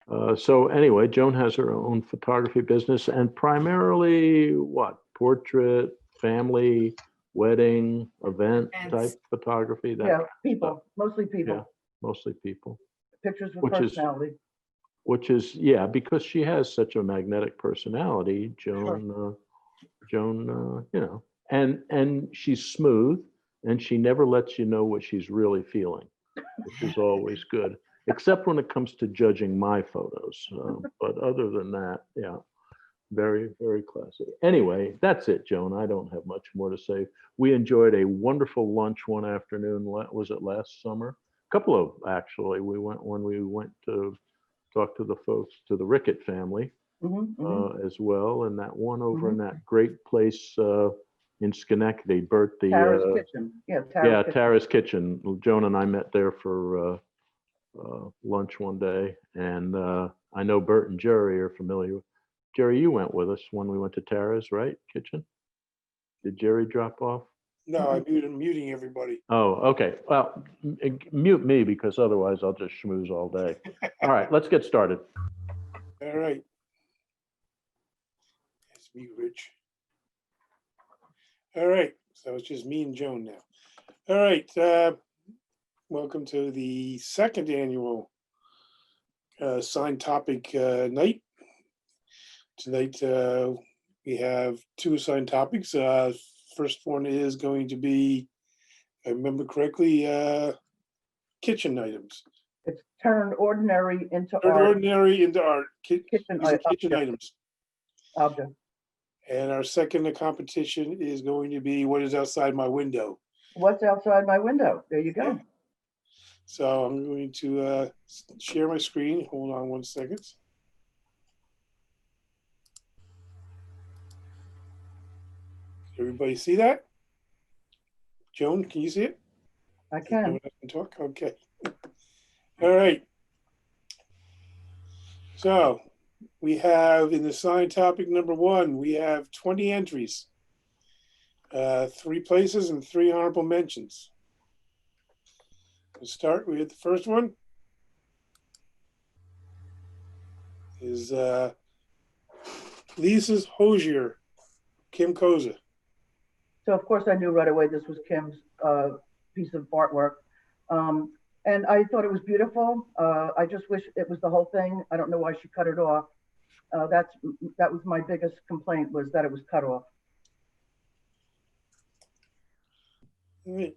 So anyway, Joan has her own photography business and primarily what? Portrait, family, wedding, event type photography. That Yeah, kind of people, stuff. mostly people. Yeah, mostly people. Pictures with Which is personality. yeah, because she has such a magnetic personality, Sure. Joan, and she's smooth, and she never lets you know what she's really feeling, which is always good, except when it comes to judging my photos. But other than that, yeah, very, very classy. Anyway, that's it, Joan. I don't have much more to say. We enjoyed a wonderful lunch one afternoon. Was it last summer? A couple of actually. We went when we went to talk to the folks, to the Rickett family as well, and that one over in that great place in Schenectady, Bert, Tara's Kitchen. Yeah, yeah, Kitchen. Tara's Kitchen. Joan and I met there for lunch one day, and I know Bert and Jerry are familiar. Jerry, you went with us when we went to Tara's, right? Kitchen. Did Jerry drop off? No, I'm muting everybody. Oh, okay. Well, mute me because otherwise I'll just schmooze all day. All right, let's get started. All right. It's mute Rich. All right. So it's just me and Joan now. All right. Welcome to the second annual Signed Topic night. Tonight we have two assigned topics. First one is going to be, if I remember correctly, kitchen items. It's turned ordinary into Turn art. ordinary into art. Kitchen Kitchen items. Object. And our second competition is going to be what is outside my window. What's outside my window? There you go. Yeah. So I'm going to share my screen. Hold on 1 second. Everybody see that? Joan, can you see it? I can. No one else can talk? Okay. All right. So we have in the signed topic number 1, we have 20 entries, 3 places and 3 honorable mentions. We'll start with the first one. Is Lisa's Hosier, Kim Koza. So of course I knew right away this was Kim's piece of artwork. And I thought it was beautiful. I just wish it was the whole thing. I don't know why she cut it off. That was my biggest complaint, was that it was cut off. All right.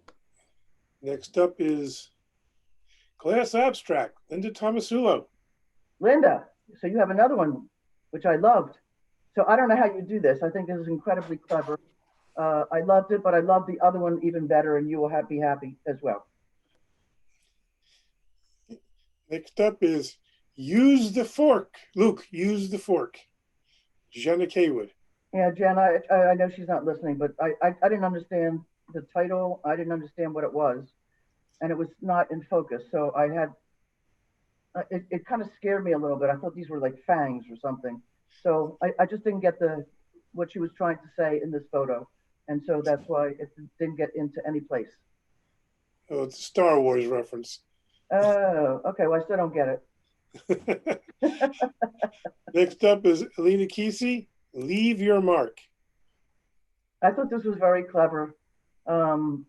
Next up is Glass Abstract, Linda Tomasulo. Linda, so you have another one, which I loved. So I don't know how you do this. I think this is incredibly clever. I loved it, but I love the other one even better, and you will be happy as well. Next up is Use the Fork. Luke, Use the Fork. Jenna Kaywood. Yeah, Jen, I know she's not listening, but I didn't understand the title. I didn't understand what it was, and it was not in focus. So I had, it kind of scared me a little bit. I thought these were like fangs or something. So I just didn't get what she was trying to say in this photo. And so that's why it didn't get into any place. Oh, it's a Star Wars reference. Oh, okay. Well, I still don't get it. Next up is Alina Kesey, Leave Your Mark. I thought this was very clever.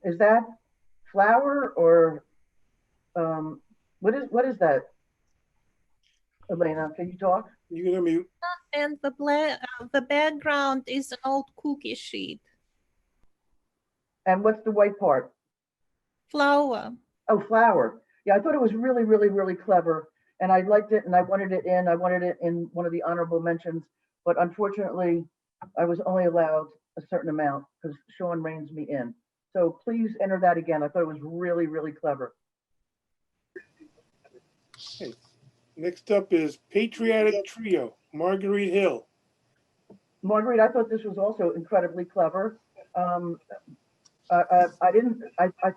Is that flower or what is that? Elena, can you talk? You can unmute. And the background is an old cookie sheet. And what's the white part? Flower. Oh, flower. Yeah, I thought it was really, really, really clever. And I liked it, and I wanted it in. I wanted it in one of the honorable mentions. But unfortunately, I was only allowed a certain amount because Sean reins me in. So please enter that again. I thought it was really, really clever. Okay. Next up is Patriotic Trio, Marguerite Hill. Marguerite, I thought this was also incredibly clever. I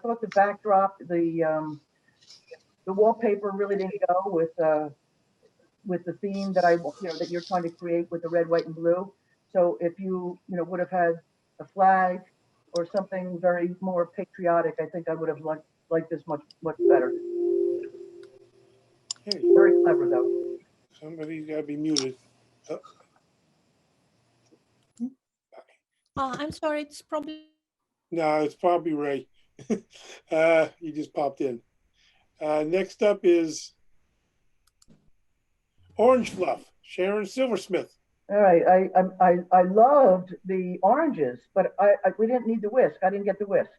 thought the backdrop, the wallpaper really didn't go with the theme that that you're trying to create with the red, white, and blue. So if you would have had a flag or something very more patriotic, I think I would have liked this much better. Okay. Very clever though. Somebody's got to be muted. I'm sorry, it's probably No, it's probably Ray. He just popped in. Next up is Orange Fluff, Sharon Silversmith. All right, I loved the oranges, but we didn't need the whisk. I didn't get the whisk.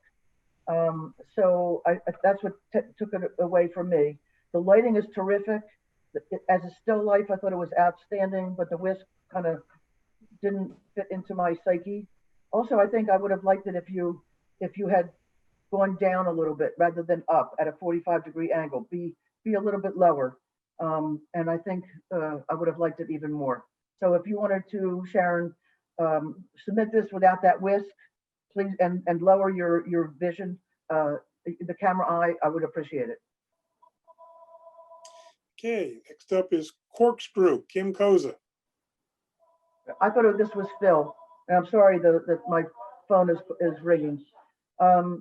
So that's what took it away from me. The lighting is terrific. As a still life, I thought it was outstanding, but the whisk kind of didn't fit into my psyche. Also, I think I would have liked it if you had gone down a little bit rather than up at a 45-degree angle. Be a little bit lower. And I think I would have liked it even more. So if you wanted to, Sharon, submit this without that whisk, please, and lower your vision, the camera eye, I would appreciate it. Okay, next up is Corkscrew, Kim Koza. I thought this was Phil, and I'm sorry that my phone is ringing. I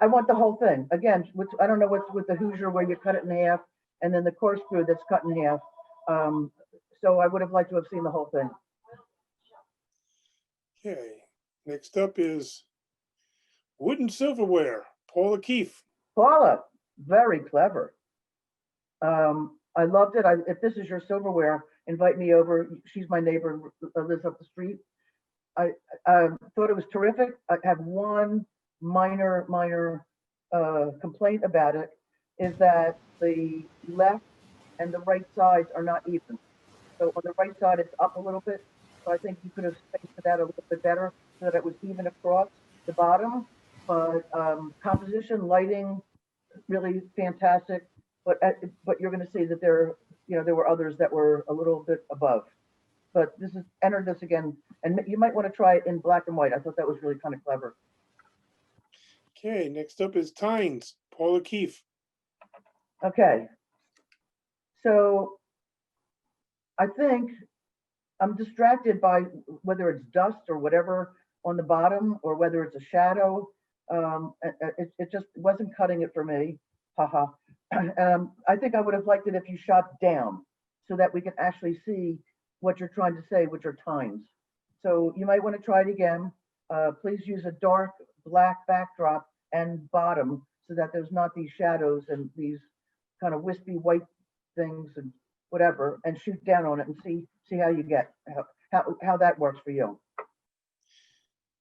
want the whole thing. Again, I don't know what's with the Hoosier where you cut it in half, and then the corkscrew that's cut in half. So I would have liked to have seen the whole thing. Okay, next up is Wooden Silverware, Paula Keefe. Paula, very clever. I loved it. If this is your silverware, invite me over. She's my neighbor, lives up the street. I thought it was terrific. I have one minor complaint about it, is that the left and the right sides are not even. So on the right side, it's up a little bit. So I think you could have spaced that a little bit better so that it was even across the bottom. But composition, lighting, really fantastic. But you're going to see that there were others that were a little bit above. But enter this again, and you might want to try it in black and white. I thought that was really kind of clever. Okay, next up is Tynes, Paula Keefe. Okay. So I think I'm distracted by whether it's dust or whatever on the bottom, or whether it's a shadow. It just wasn't cutting it for me. Haha. I think I would have liked it if you shot down so that we can actually see what you're trying to say, which are times. So you might want to try it again. Please use a dark black backdrop and bottom so that there's not these shadows and these kind of wispy white things and whatever, and shoot down on it and see how you get, how that works for you.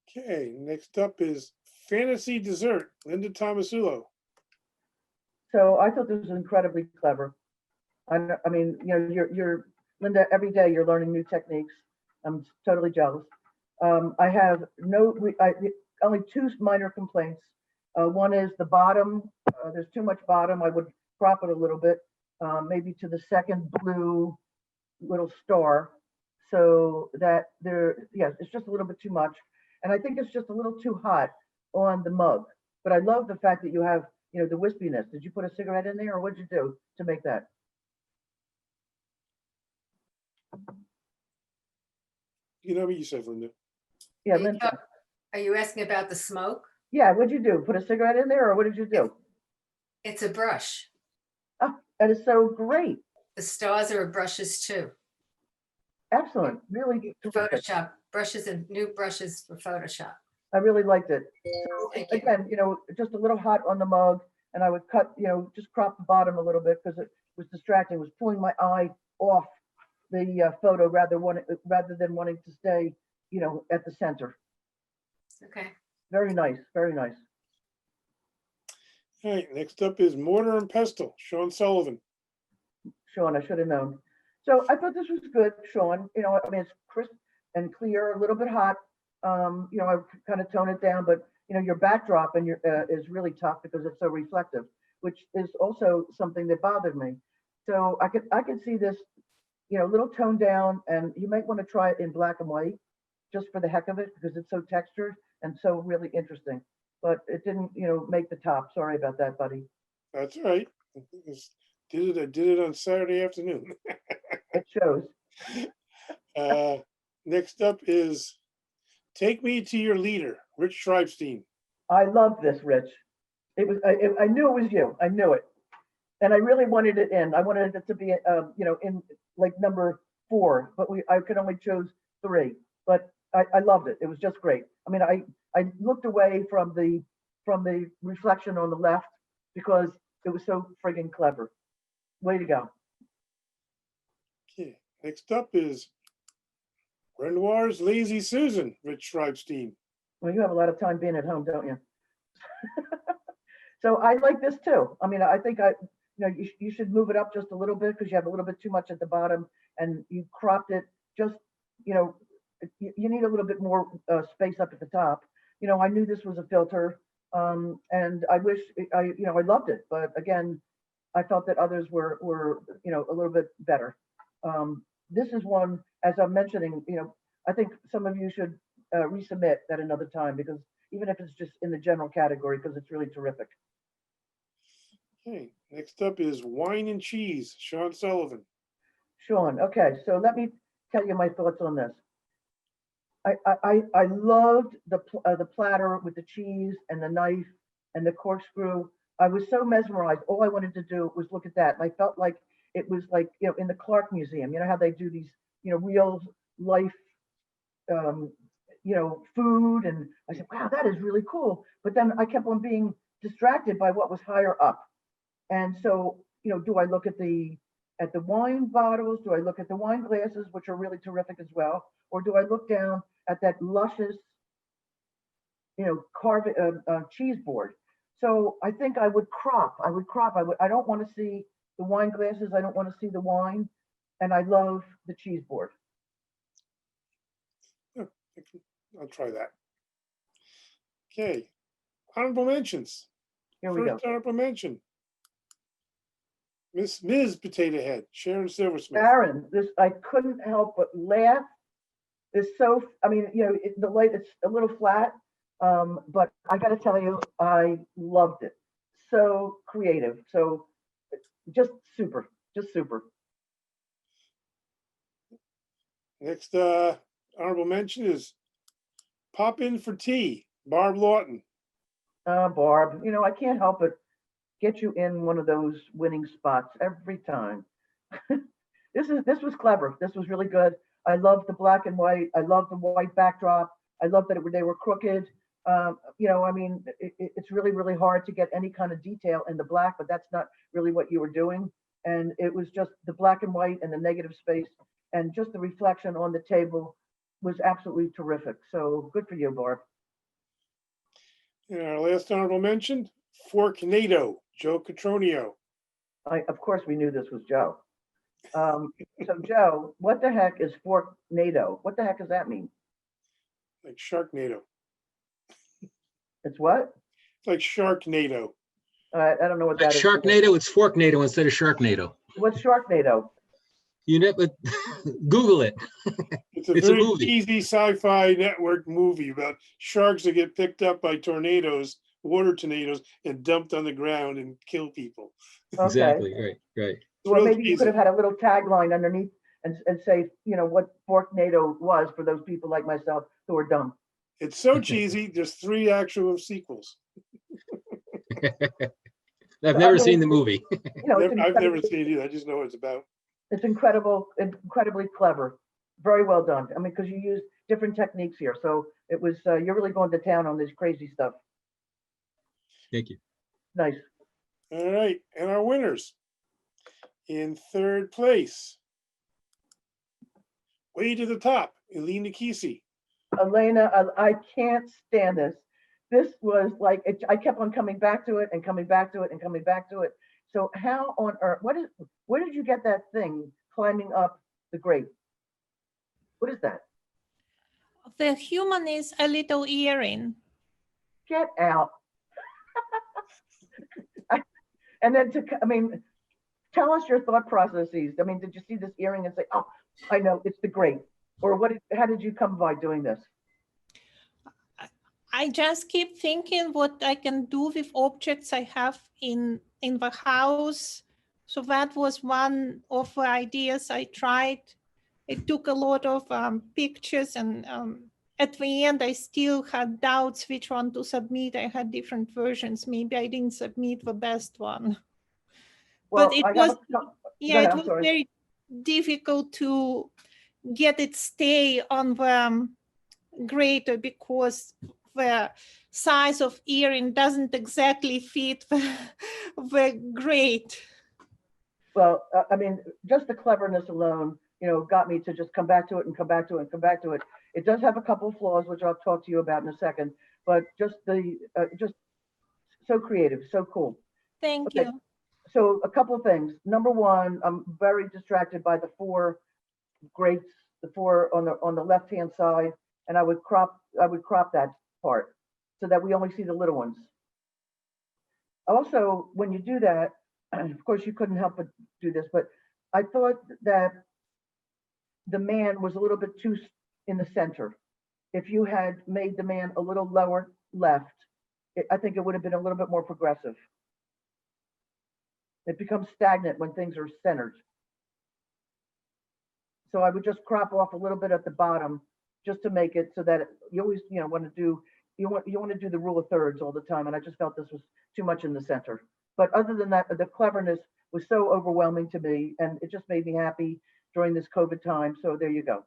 Okay, next up is Fantasy Dessert, Linda Tomasulo. So I thought this was incredibly clever. I mean, you're Linda, every day you're learning new techniques. I'm totally jealous. I have only two minor complaints. One is the bottom. There's too much bottom. I would crop it a little bit, maybe to the second blue little star, so that it's just a little bit too much. And I think it's just a little too hot on the mug. But I love the fact that you have, the wispiness. Did you put a cigarette in there, or what did you do to make that? You know what you said, Linda. Yeah, Linda. Are you asking about the smoke? Yeah, what'd you do? Put a cigarette in there, or what did you do? It's a brush. Oh, that is so great. The stars are brushes too. Excellent. Really terrific. Photoshop brushes and new brushes for Photoshop. I really liked it. So Thank you. again, just a little hot on the mug, and I would cut, just crop the bottom a little bit because it was distracting. It was pulling my eye off the photo rather than wanting to stay, at the center. Okay. Very nice. Very nice. All right, next up is Mortar and Pestle, Sean Sullivan. Sean, I should have known. So I thought this was good, Sean. I mean, it's crisp and clear, a little bit hot. I kind of tone it down, but your backdrop and is really tough because it's so reflective, which is also something that bothered me. So I could see this, a little toned down, and you might want to try it in black and white just for the heck of it, because it's so textured and so really interesting. But it didn't, make the top. Sorry about that, buddy. That's all right. I did it on Saturday afternoon. It shows. Next up is Take Me to Your Leader, Rich Schreibstein. I love this, Rich. It was. I knew it was you. I knew it. And I really wanted it in. I wanted it to be, in like number 4, but I could only choose 3. But I loved it. It was just great. I mean, I looked away from the reflection on the left because it was so friggin' clever. Way to go. Okay, next up is Renoir's Lazy Susan, Rich Schreibstein. Well, you have a lot of time being at home, don't you? So I like this too. I mean, I think you should move it up just a little bit because you have a little bit too much at the bottom and you cropped it just, you need a little bit more space up at the top. I knew this was a filter, and I wish I loved it, but again, I felt that others were a little bit better. This is one, as I'm mentioning, I think some of you should resubmit at another time because even if it's just in the general category, because it's really terrific. Okay, next up is Wine and Cheese, Sean Sullivan. Sean, okay, so let me tell you my thoughts on this. I loved the platter with the cheese and the knife and the corkscrew. I was so mesmerized. All I wanted to do was look at that. And I felt like it was like, in the Clark Museum, how they do these, real life, food. And I said, wow, that is really cool. But then I kept on being distracted by what was higher up. And so, do I look at the wine bottles? Do I look at the wine glasses, which are really terrific as well? Or do I look down at that luscious, cheese board? So I think I would crop. I don't want to see the wine glasses. I don't want to see the wine. And I love the cheese board. I'll try that. Okay, honorable mentions. Here we go. First honorable mention. Ms. Potato Head, Sharon Silversmith. Aaron, I couldn't help but laugh. It's so, the light, it's a little flat, but I got to tell you, I loved it. So creative. So just super. Next honorable mention is Pop In for Tea, Barb Lawton. Barb, I can't help but get you in one of those winning spots every time. This was clever. This was really good. I love the black and white. I love the white backdrop. I love that they were crooked. It's really, really hard to get any kind of detail in the black, but that's not really what you were doing. And it was just the black and white and the negative space and just the reflection on the table was absolutely terrific. So good for you, Barb. And our last honorable mention, Forknado, Joe Catronio. Of course, we knew this was Joe. So Joe, what the heck is Forknado? What the heck does that mean? Like Sharknado. It's what? It's like Sharknado. I don't know what that is. Sharknado, it's Forknado instead of Sharknado. What's Sharknado? You never Google it. It's a It's a very movie. easy sci-fi network movie about sharks that get picked up by tornadoes, water tornadoes, and dumped on the ground and kill people. Okay. Exactly. Right. Well, Real maybe you could easy. have had a little tagline underneath and say, what Forknado was for those people like myself who are dumb. It's so cheesy. There's 3 actual sequels. I've never seen the movie. I've never seen it either. I just know what it's about. It's incredibly clever. Very well done. I mean, because you use different techniques here. So it was, you're really going to town on this crazy stuff. Thank you. Nice. All right, and our winners. In third place, way to the top, Elena Kesey. Elena, I can't stand this. This was like, I kept on coming back to it and coming back to it and coming back to it. So how on earth, where did you get that thing climbing up the grate? What is that? The human is a little earring. Get out. And then tell us your thought processes. I mean, did you see this earring and say, oh, I know, it's the grate? Or how did you come by doing this? I just keep thinking what I can do with objects I have in the house. So that was one of the ideas I tried. It took a lot of pictures and at the end, I still had doubts which one to submit. I had different versions. Maybe I didn't submit the best one. Well, But it I have was, a co- yeah, ahead, it I'm was sorry. very difficult to get it stay on the grater because the size of earring doesn't exactly fit the grate. Well, I mean, just the cleverness alone, got me to just come back to it and come back to it and come back to it. It does have a couple of flaws, which I'll talk to you about in a second, but just just so creative, so cool. Thank Okay. you. So a couple of things. Number one, I'm very distracted by the four grates, the four on the left-hand side, and I would crop that part so that we only see the little ones. Also, when you do that, of course you couldn't help but do this, but I thought that the man was a little bit too in the center. If you had made the man a little lower left, I think it would have been a little bit more progressive. It becomes stagnant when things are centered. So I would just crop off a little bit at the bottom just to make it so that you always, want to do, you want to do the rule of thirds all the time. And I just felt this was too much in the center. But other than that, the cleverness was so overwhelming to me, and it just made me happy during this COVID time. So there you go.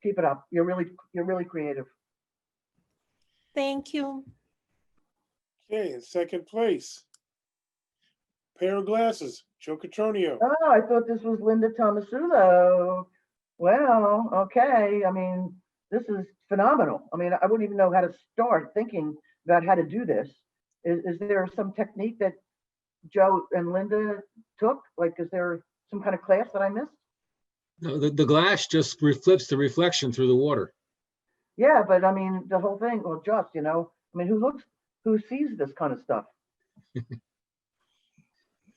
Keep it up. You're really creative. Thank you. Okay, in second place. Pair of glasses, Joe Catronio. Oh, I thought this was Linda Tomasulo. Well, okay. I mean, this is phenomenal. I mean, I wouldn't even know how to start thinking about how to do this. Is there some technique that Joe and Linda took? Like, is there some kind of class that I missed? No, the glass just flips the reflection through the water. Yeah, but I mean, the whole thing, well, I mean, who sees this kind of stuff?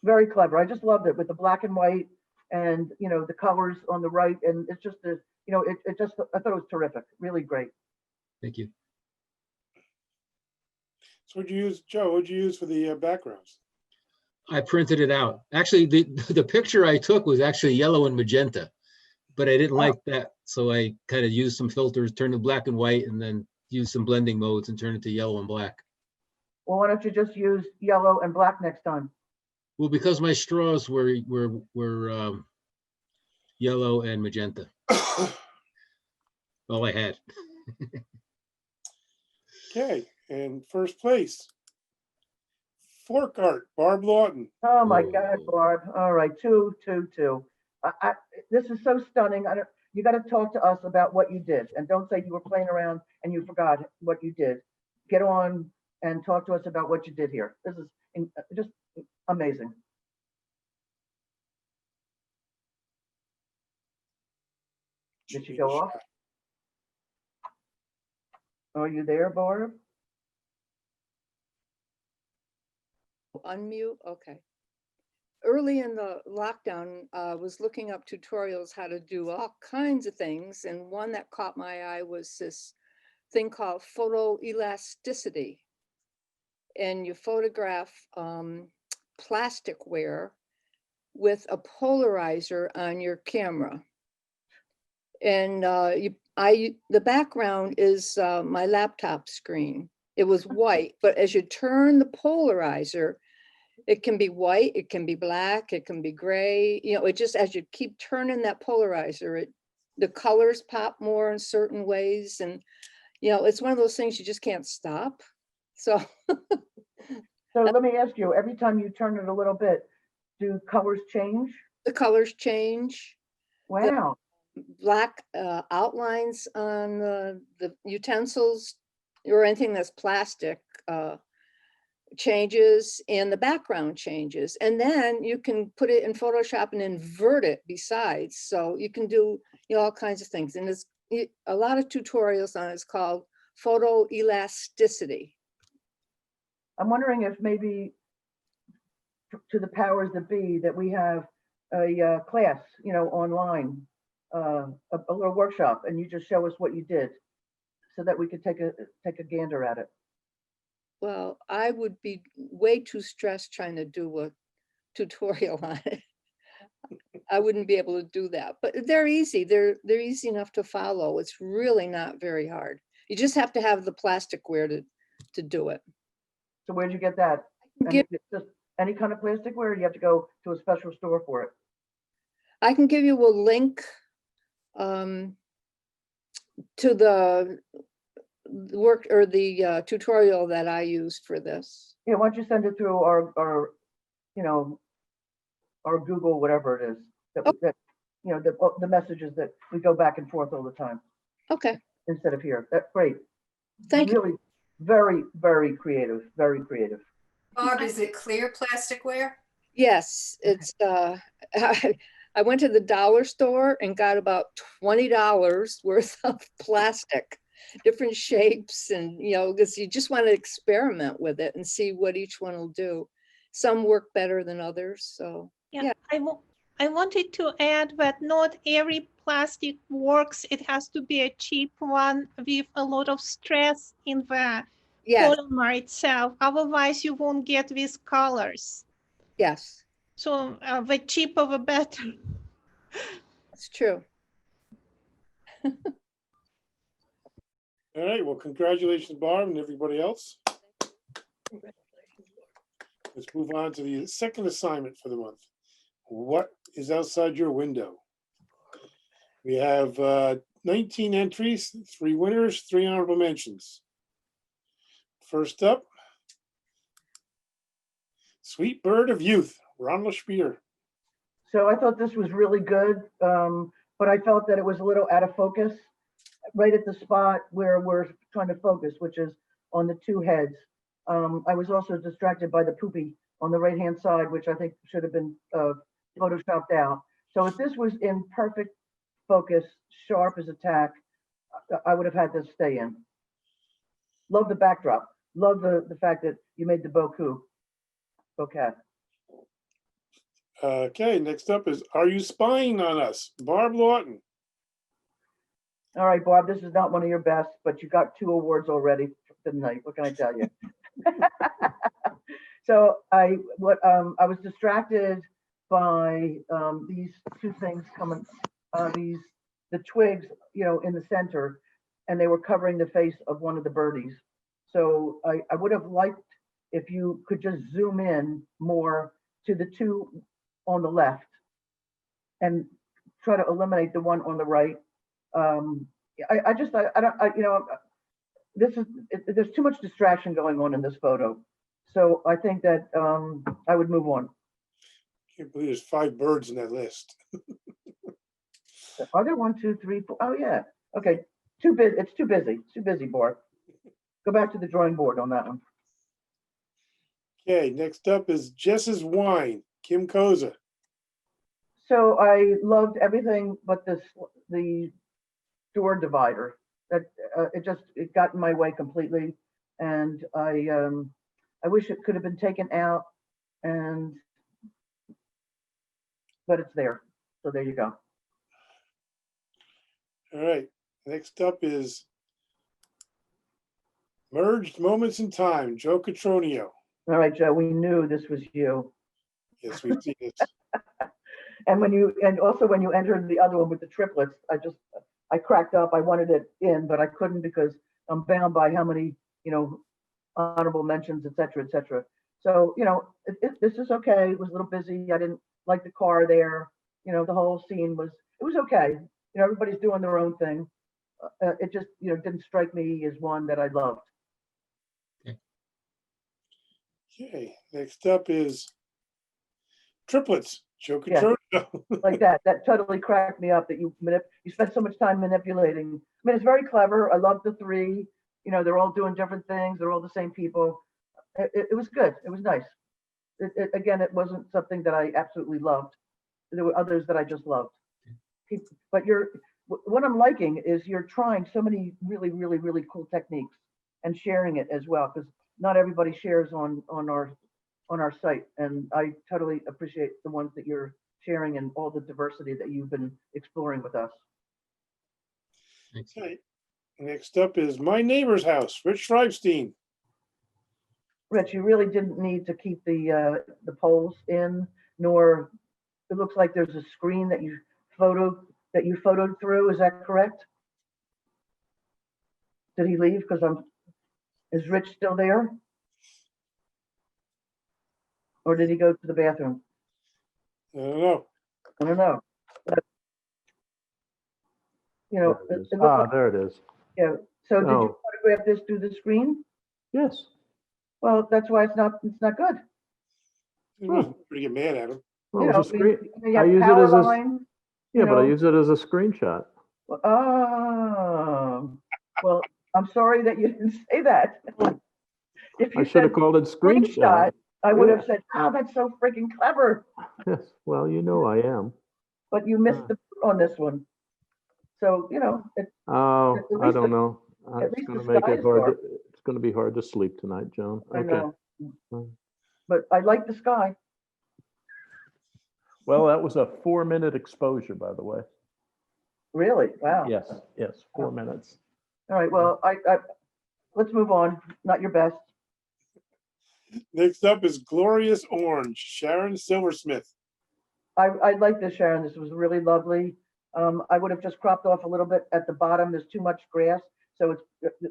Very clever. I just loved it with the black and white and, the colors on the right. And it's just, I thought it was terrific. Really great. Thank you. So what'd you use, Joe? What'd you use for the backgrounds? I printed it out. Actually, the picture I took was actually yellow and magenta, but I didn't like that. So I kind of used some filters, turned it black and white, and then used some blending modes and turned it to yellow and black. Well, why don't you just use yellow and black next time? Well, because my straws were yellow and magenta. All I had. Okay, and first place. Fork art, Barb Lawton. Oh my Oh. God, Barb. All right, two. This is so stunning. You got to talk to us about what you did, and don't say you were playing around and you forgot what you did. Get on and talk to us about what you did here. This is just amazing. Did she go off? Are you there, Barb? Unmute, okay. Early in the lockdown, I was looking up tutorials how to do all kinds of things. And one that caught my eye was this thing called photoelasticity. And you photograph plasticware with a polarizer on your camera. And the background is my laptop screen. It was white, but as you turn the polarizer, it can be white, it can be black, it can be gray. It just, as you keep turning that polarizer, the colors pop more in certain ways. And, it's one of those things you just can't stop. So. So let me ask you, every time you turn it a little bit, do colors change? The colors change. Wow. Black outlines on the utensils or anything that's plastic changes, and the background changes. And then you can put it in Photoshop and invert it besides. So you can do all kinds of things. And there's a lot of tutorials on it. It's called photoelasticity. I'm wondering if maybe to the powers that be that we have a class, online, a little workshop, and you just show us what you did so that we could take a gander at it. Well, I would be way too stressed trying to do a tutorial on it. I wouldn't be able to do that, but they're easy. They're easy enough to follow. It's really not very hard. You just have to have the plasticware to do it. So where'd you get that? And any kind of plasticware, or do you have to go to a special store for it? I can give you a link to the work or the tutorial that I used for this. Yeah, why don't you send it through our, you know, our Google, whatever it is, that, Oh. that, you know, the messages that we go back and forth all the time Okay, instead of here. That's great. thank you. Really, very, very creative, very creative. Barb, is it clear plasticware? Yes, it's, I went to the dollar store and got about $20 worth of plastic, different shapes and, you know, because you just want to experiment with it and see what each one will do. Some work better than others, so. Yeah, Yeah. I wanted to add that not every plastic works. It has to be a cheap one with a lot of stress in the Yes, polymer itself. Otherwise, you won't get these colors. yes, So the cheaper, the better. that's true. All right, well, congratulations, Barb, and everybody else. Let's move on to the second assignment for the month. What is outside your window? We have 19 entries, 3 winners, 3 honorable mentions. First up, Sweet Bird of Youth, Ronald Spear. So I thought this was really good, but I felt that it was a little out of focus, right at the spot where we're trying to focus, which is on the 2 heads. I was also distracted by the poopy on the right-hand side, which I think should have been photoshopped out. So if this was in perfect focus, sharp as a tack, I would have had this stay in. Love the backdrop. Love the fact that you made the bouquet. Okay, next up is Are You Spying on Us? Barb Lawton. All right, Barb, this is not one of your best, but you got 2 awards already tonight. What can I tell you? So I was distracted by these 2 things coming, the twigs, you know, in the center, and they were covering the face of one of the birdies. So I would have liked if you could just zoom in more to the 2 on the left and try to eliminate the one on the right. I don't, you know, there's too much distraction going on in this photo. So I think that I would move on. Can't believe there's 5 birds in that list. Are there 1, 2, 3, 4? Oh yeah. Okay. Too busy. It's too busy. It's too busy, Bart. Go back to the drawing board on that one. Okay, next up is Jess's Wine, Kim Koza. So I loved everything but the door divider. That it got in my way completely, and I wish it could have been taken out, but it's there. So there you go. All right, next up is Merged Moments in Time, Joe Catronio. All right, Joe, we knew this was you. Yes, we've seen this. And also when you entered the other one with the triplets, I cracked up. I wanted it in, but I couldn't because I'm bound by how many, you know, honorable mentions, et cetera, et cetera. So, you know, this is okay. It was a little busy. I didn't like the car there. You know, the whole scene it was okay. You know, everybody's doing their own thing. It just, you know, didn't strike me as one that I loved. Okay, next up is Triplets, Joe Yeah. Catronio. Like that totally cracked me up that you spent so much time manipulating. I mean, it's very clever. I love the 3. You know, they're all doing different things. They're all the same people. It was good. It was nice. Again, it wasn't something that I absolutely loved. There were others that I just loved. But what I'm liking is you're trying so many really, really, really cool techniques and sharing it as well, because not everybody shares on our site, and I totally appreciate the ones that you're sharing and all the diversity that you've been exploring with us. Thanks. Okay, next up is My Neighbor's House, Rich Schreibstein. Rich, you really didn't need to keep the polls in, nor it looks like there's a screen that you photoed through. Is that correct? Did he leave? Is Rich still there? Or did he go to the bathroom? I don't know. I don't know. But, you know, There it is. it looked Ah, like, there it is. yeah. So did you Oh. photograph this through the screen? Yes. Well, that's why it's not good. It wasn't pretty get mad at him. Well, You it know, was a screen. you I have use it power as a, lines, yeah, but I know. use it as a screenshot. Oh, well, I'm sorry that you didn't say that. If I you should have said called it screenshot, screenshot. I would have Yeah. said, oh, that's so freaking clever, Yes. Well, you know I am. but you missed the on this one. So, you know, Oh, At I least don't the- know. at It's least going the to make sky it is hard. dark. It's going to be hard to sleep tonight, Joan. I Okay. know. Mm. But I like the sky. Well, that was a 4-minute exposure, by the way. Really? Wow. Yes. Yes. 4 minutes. All right. Well, let's move on. Not your best. Next up is Glorious Orange, Sharon Silversmith. I like this, Sharon. This was really lovely. I would have just cropped off a little bit at the bottom. There's too much grass. So it's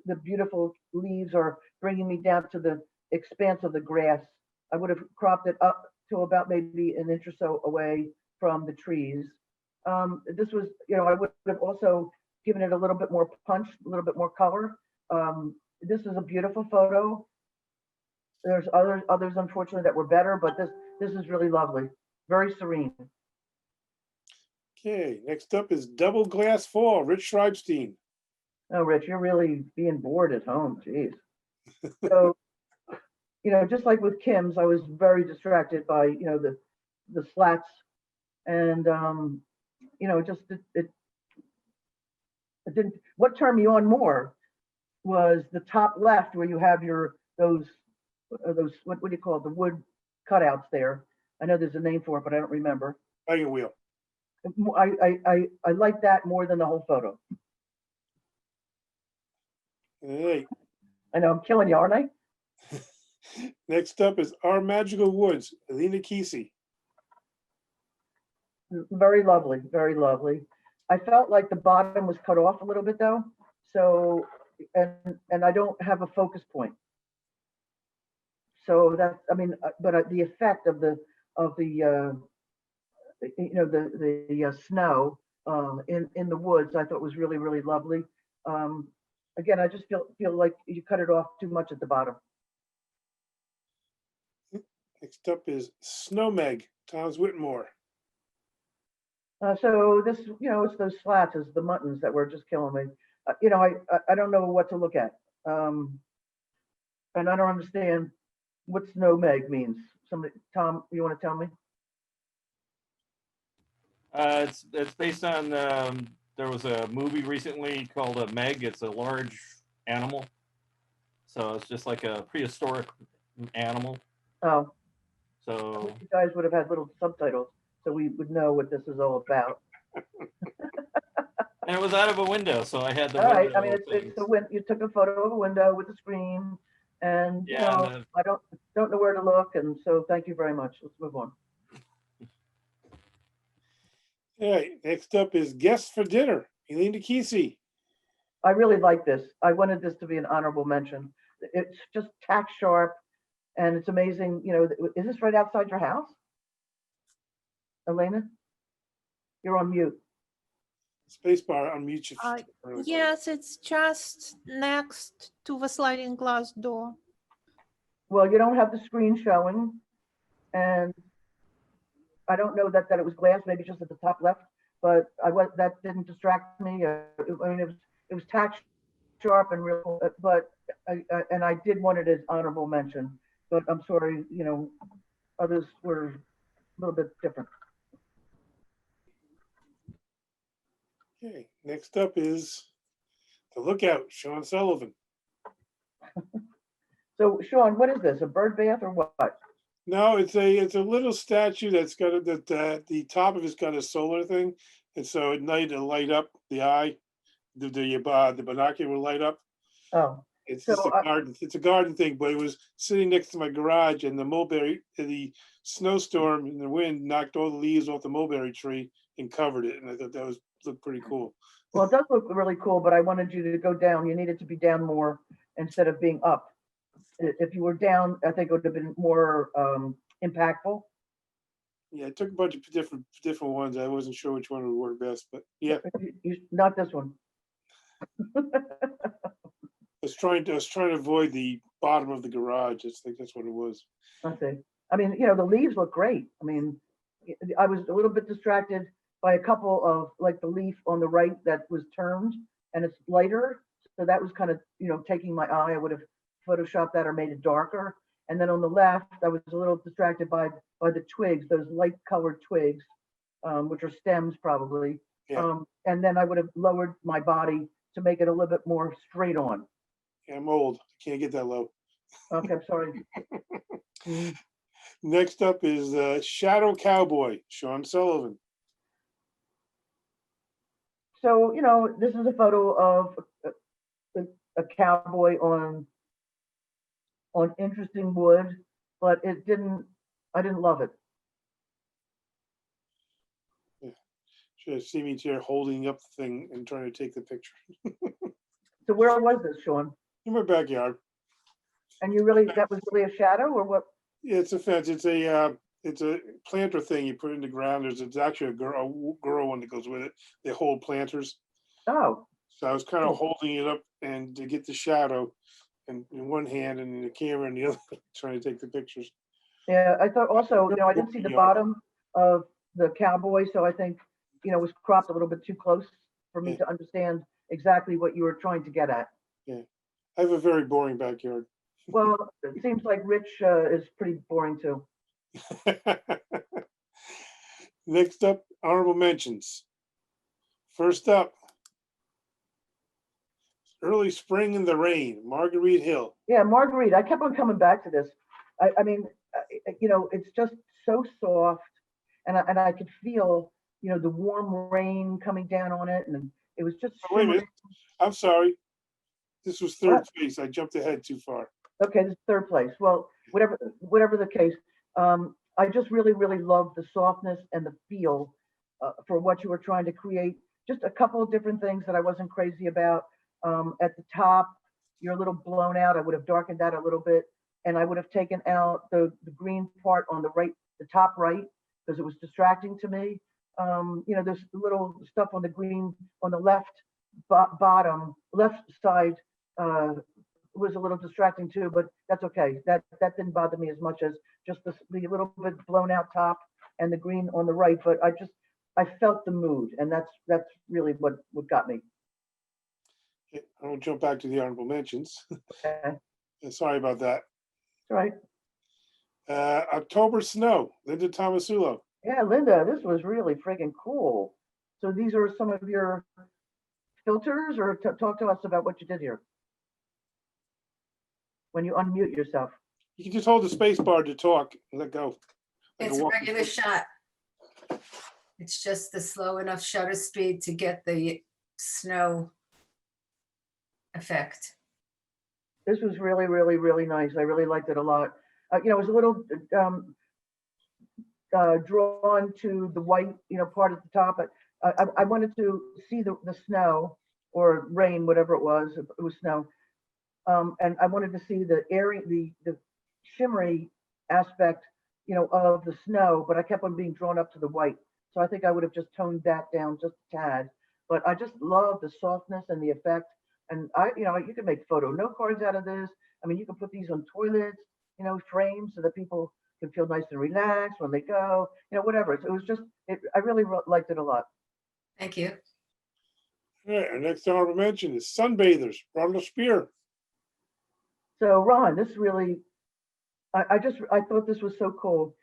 the beautiful leaves are bringing me down to the expanse of the grass. I would have cropped it up to about maybe an inch or so away from the trees. This was, you know, I would have also given it a little bit more punch, a little bit more color. This is a beautiful photo. There's others unfortunately that were better, but this is really lovely. Very serene. Okay, next up is Double Glass Fall, Rich Schreibstein. Oh, Rich, you're really being bored at home. Jeez. So, you know, just like with Kim's, I was very distracted by, you know, the slats and, you know, it didn't, what turned me on more was the top left where you have those, what do you call it? The wood cutouts there. I know there's a name for it, but I don't remember. Wagon wheel. I like that more than the whole photo. All right. I know I'm killing you, aren't I? Next up is Our Magical Woods, Alina Kesey. Very lovely, very lovely. I felt like the bottom was cut off a little bit though. So, and I don't have a focus point. So that's, I mean, but the effect of the you know, the snow in the woods, I thought was really, really lovely. Again, I just feel like you cut it off too much at the bottom. Next up is Snow Meg, Tom's Whitmore. So this, you know, it's those slats, it's the muttons that were just killing me. You know, I don't know what to look at. And I don't understand what snow meg means. Somebody, Tom, you want to tell me? It's based on there was a movie recently called Meg. It's a large animal, so it's just like a prehistoric animal. Oh, So you guys would have had little subtitles so we would know what this is all about. and it was out of a window, so I had the All right, window I mean, it's the you took a photo of a window with the screen, and you Yeah, know, and I don't know where to look, and so thank you very much. Let's move on. All right, next up is Guests for Dinner, Alina Kesey. I really like this. I wanted this to be an honorable mention. It's just tack sharp, and it's amazing. You know, is this right outside your house, Elena? You're on mute. Spacebar, unmute you. Yes, it's just next to the sliding glass door. Well, you don't have the screen showing, and I don't know that it was glass, maybe just at the top left, but that didn't distract me. I mean, it was tack sharp and real, but I did want it as honorable mention. But I'm sorry, you know, others were a little bit different. Okay, next up is The Lookout, Sean Sullivan. So, Sean, what is this? A bird bath or what? No, it's a little statue that's got the top of it's got a solar thing, and so at night it'll light up the eye, the binocular will light up. Oh, It's So, just a garden. It's a garden thing, but it was sitting next to my garage, and the snowstorm and the wind knocked all the leaves off the mulberry tree and covered it, and I thought that looked pretty cool. well, it does look really cool, but I wanted you to go down. You needed to be down more instead of being up. If you were down, I think it would have been more impactful. Yeah, I took a bunch of different ones. I wasn't sure which one would work best, but yeah, Not this one. I was trying to avoid the bottom of the garage. I think that's what it was. I see. I mean, you know, the leaves look great. I mean, I was a little bit distracted by a couple of, like, the leaf on the right that was turned and it's lighter. So that was kind of, you know, taking my eye. I would have photoshopped that or made it darker. And then on the left, I was a little distracted by the twigs, those light colored twigs, which are stems probably. Yeah. And then I would have lowered my body to make it a little bit more straight on. Yeah, I'm old. I can't get that low. Okay, I'm sorry. Mm. Next up is Shadow Cowboy, Sean Sullivan. So, you know, this is a photo of a cowboy on interesting wood, but I didn't love it. Should have seen me here holding up the thing and trying to take the picture. So where was this, Sean? In my backyard. And that was really a shadow or what? Yeah, it's a fence. It's a planter thing you put in the ground. It's actually a girl one that goes with it. They hold planters. Oh, So I was kind of Cool. holding it up and to get the shadow in one hand and the camera in the other, trying to take the pictures. yeah, I thought also, you know, I didn't see the bottom of the cowboy, so I think, you know, it was cropped a little bit too close for me Yeah. to understand exactly what you were trying to get at. I have a very boring backyard. Well, it seems like Rich is pretty boring too. Next up, honorable mentions. First up, early spring in the rain, Marguerite Hill. Yeah, Marguerite, I kept on coming back to this. I mean, you know, it's just so soft, and I could feel, you know, the warm rain coming down on it, and it was just. Oh, wait a minute. I'm sorry. This was third What? place. I jumped ahead too far. Okay, this is third place. Well, whatever the case, I just really love the softness and the feel for what you were trying to create. Just a couple of different things that I wasn't crazy about. At the top, you're a little blown out. I would have darkened that a little bit, and I would have taken out the green part on the right, the top right, because it was distracting to me. You know, there's little stuff on the green on the left bottom, left side. Was a little distracting too, but that's okay. That didn't bother me as much as just the little bit blown out top and the green on the right. But I felt the mood, and that's really what got me. Okay, I'll jump back to the honorable mentions. Okay, Sorry about that. all right. October snow, Linda Tomasulo. Yeah, Linda, this was really freaking cool. So these are some of your filters, or talk to us about what you did here when you unmute yourself. You can just hold the space bar to talk and let go. Like It's a walk- regular shot. It's just the slow enough shutter speed to get the snow effect. This was really nice. I really liked it a lot. You know, it was a little drawn to the white, you know, part at the top. But I wanted to see the snow or rain, whatever it was. It was snow, and I wanted to see the airy, the shimmery aspect, you know, of the snow. But I kept on being drawn up to the white, so I think I would have just toned that down just a tad. But I just love the softness and the effect. And you know, you can make photo note cards out of this. I mean, you can put these on toilets, you know, frames so that people can feel nice and relaxed when they go, you know, whatever. It was just, I really liked it a lot. Thank you. All right, our next honorable mention is sunbathers, Ronald Spear. So Ron, this really, I thought this was so cool.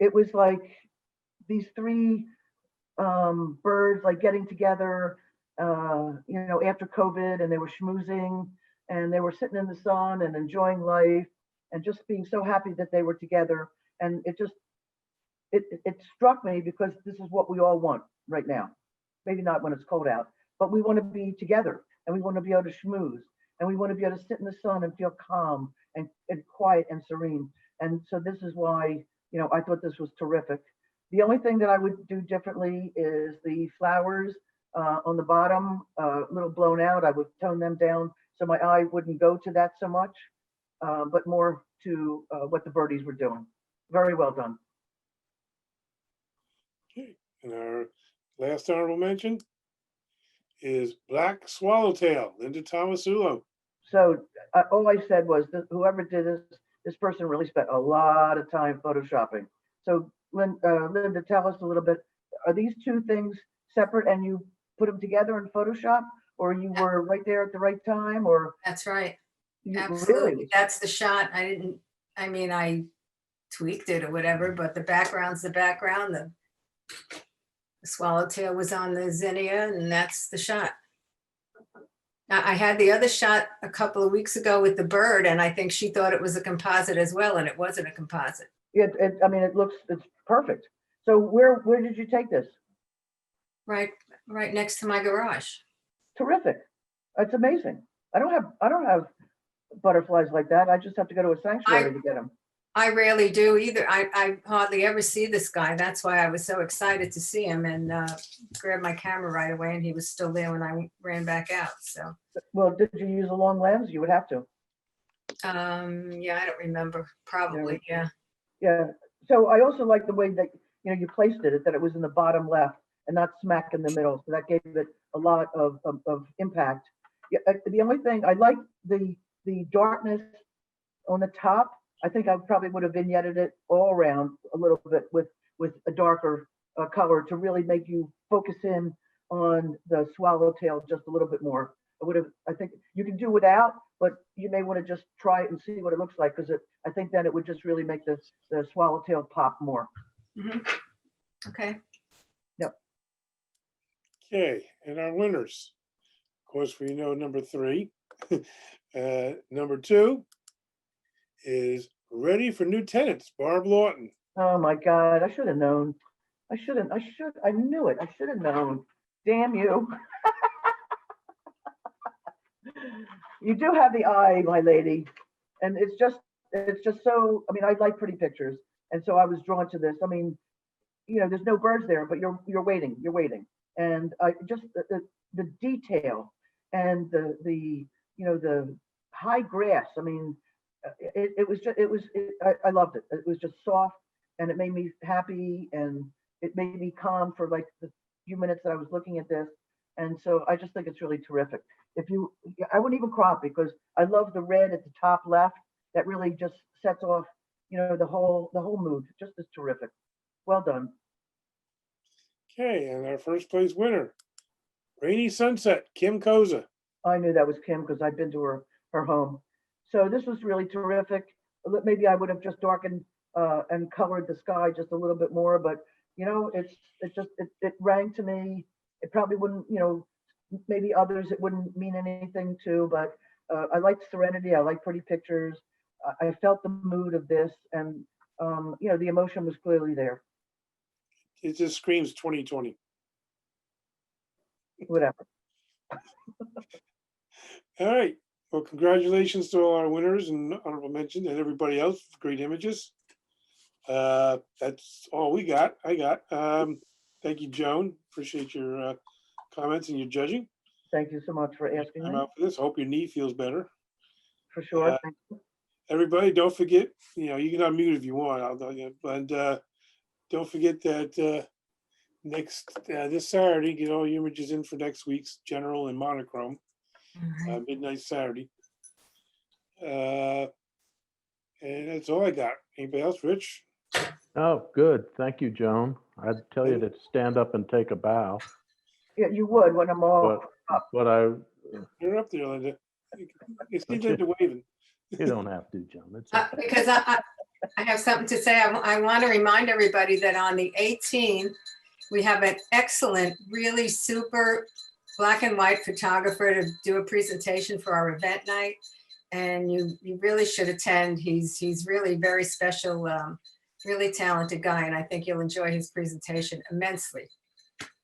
It was like these three birds like getting together, you know, after COVID, and they were schmoozing and they were sitting in the sun and enjoying life and just being so happy that they were together. And it just, it struck me because this is what we all want right now. Maybe not when it's cold out, but we want to be together and we want to be able to schmooze and we want to be able to sit in the sun and feel calm and quiet and serene. And so this is why, you know, I thought this was terrific. The only thing that I would do differently is the flowers on the bottom, a little blown out. I would tone them down so my eye wouldn't go to that so much, but more to what the birdies were doing. Very well done. And our last honorable mention is Black Swallowtail, Linda Tomasulo. So all I said was that whoever did this person really spent a lot of time photoshopping. So Linda, tell us a little bit, are these two things separate and you put them together in Photoshop, or you were right there at the right time, or That's right. you Absolutely. really? That's the shot. I mean, I tweaked it or whatever, but the background's the background. The swallowtail was on the zinnia, and that's the shot. I had the other shot a couple of weeks ago with the bird, and I think she thought it was a composite as well, and it wasn't a composite. Yeah, I mean, it's perfect. So where did you take this? Right next to my garage. Terrific. It's amazing. I don't have butterflies like that. I just have to go to a sanctuary to get them. I rarely do either. I hardly ever see this guy. That's why I was so excited to see him, and grabbed my camera right away, and he was still there when I ran back out. So, Well, did you use a long lens? You would have to. yeah, I don't remember. Probably, yeah. Yeah. So I also like the way that you placed it, that it was in the bottom left and not smack in the middle. So that gave it a lot of impact. Yeah, the only thing I like the darkness on the top. I think I probably would have vignetted it all around a little bit with a darker color to really make you focus in on the swallowtail just a little bit more. I think you can do without, but you may want to just try it and see what it looks like, because I think then it would just really make the swallowtail pop more. Mhm. Okay. Okay, and our winners. Of course, we know number 3. Number 2 is Ready for New Tenants, Barb Lawton. Oh my God, I should have known. I knew it. I should have known. Damn you. You do have the eye, my lady. And it's just so, I mean, I like pretty pictures. And so I was drawn to this. I mean, there's no birds there, but you're waiting. And I just, the detail and the high grass. I mean, I loved it. It was just soft, and it made me happy, and it made me calm for like the few minutes that I was looking at this. And so I just think it's really terrific. I wouldn't even crop, because I love the red at the top left. That really just sets off, the whole mood. Just is terrific. Well done. Okay, and our first place winner, Rainy Sunset, Kim Koza. I knew that was Kim because I'd been to her home. So this was really terrific. Maybe I would have just darkened and colored the sky just a little bit more, but it rang to me. It probably wouldn't, maybe others it wouldn't mean anything to, but I liked serenity. I like pretty pictures. I felt the mood of this, and the emotion was clearly there. It just screams 2020. Whatever. All right. Well, congratulations to all our winners and honorable mention and everybody else. Great images. That's all we got. Thank you, Joan. Appreciate your comments and your judging. Thank you so much for asking I'm me. out for this. Hope your knee feels better. For sure. Thank you. Everybody, don't forget, you can unmute if you want. But don't forget that this Saturday, get all your images in for next week's general and monochrome. Midnight Saturday. And that's all I got. Anybody else, Rich? Oh, good. Thank you, Joan. I'd tell you to stand up and take a bow, Yeah, you would when I'm all but You're up there, Linda. You see Linda waving. you don't have to, Joan. It's okay. Because I have something to say. I want to remind everybody that on the 18th, we have an excellent, really super black and white photographer to do a presentation for our event night. And you really should attend. He's really very special, really talented guy. And I think you'll enjoy his presentation immensely.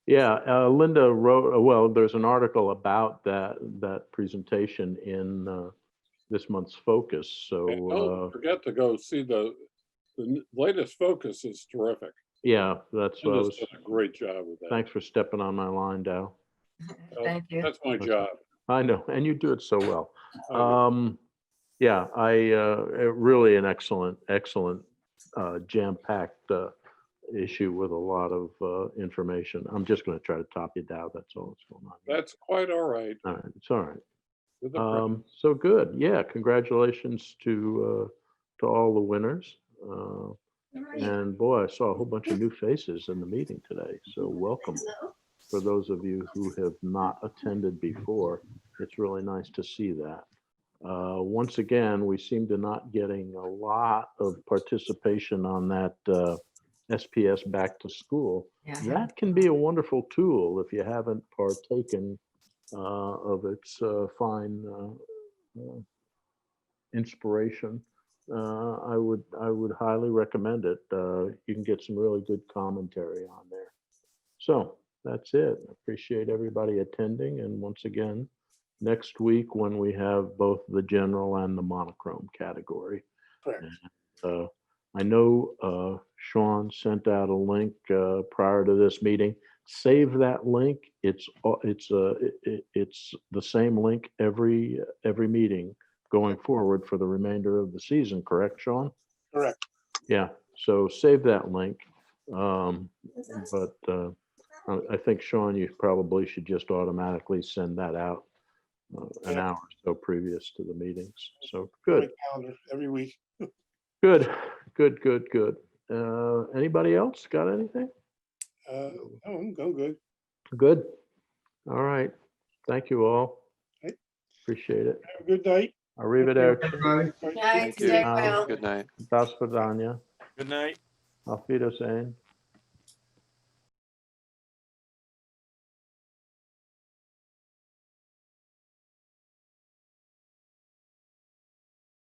Yeah, Linda wrote, well, there's an article about that presentation in this month's Focus. So And don't forget to go see the latest Focus is terrific. yeah, that's what I Linda's was. done a great job with that. Thanks for stepping on my line, Dow. Thank you. That's my That's job. I know, and you do it so well. I do. Yeah, really an excellent jam-packed issue with a lot of information. I'm just going to try to top you down. That's all that's going on. That's quite all right. All right, it's all right. With the pre- So good. Yeah, congratulations to all the winners. And boy, I saw a whole bunch of new faces in the meeting today. So welcome. For those of you who have not attended before, it's really nice to see that. Once again, we seem to not getting a lot of participation on that SPS back to school. Yeah. That can be a wonderful tool if you haven't partaken of its fine inspiration. I would highly recommend it. You can get some really good commentary on there. So that's it. Appreciate everybody attending. And once again, next week when we have both the general and the monochrome category. Correct. I know Sean sent out a link prior to this meeting. Save that link. It's the same link every meeting going forward for the remainder of the season. Correct, Sean? Correct. Yeah. So save that link. I think, Sean, you probably should just automatically send that out an Yeah. hour or so previous to the meetings. So My good, calendar every week. good. Anybody else got anything? I'm good. Good. All right. Thank you all. Okay. Appreciate it. Have a good night. Arrivederci. Everybody. Night, Thank you. stay well. Good night. Das Vidania. Good night. Auf Wiedersehen.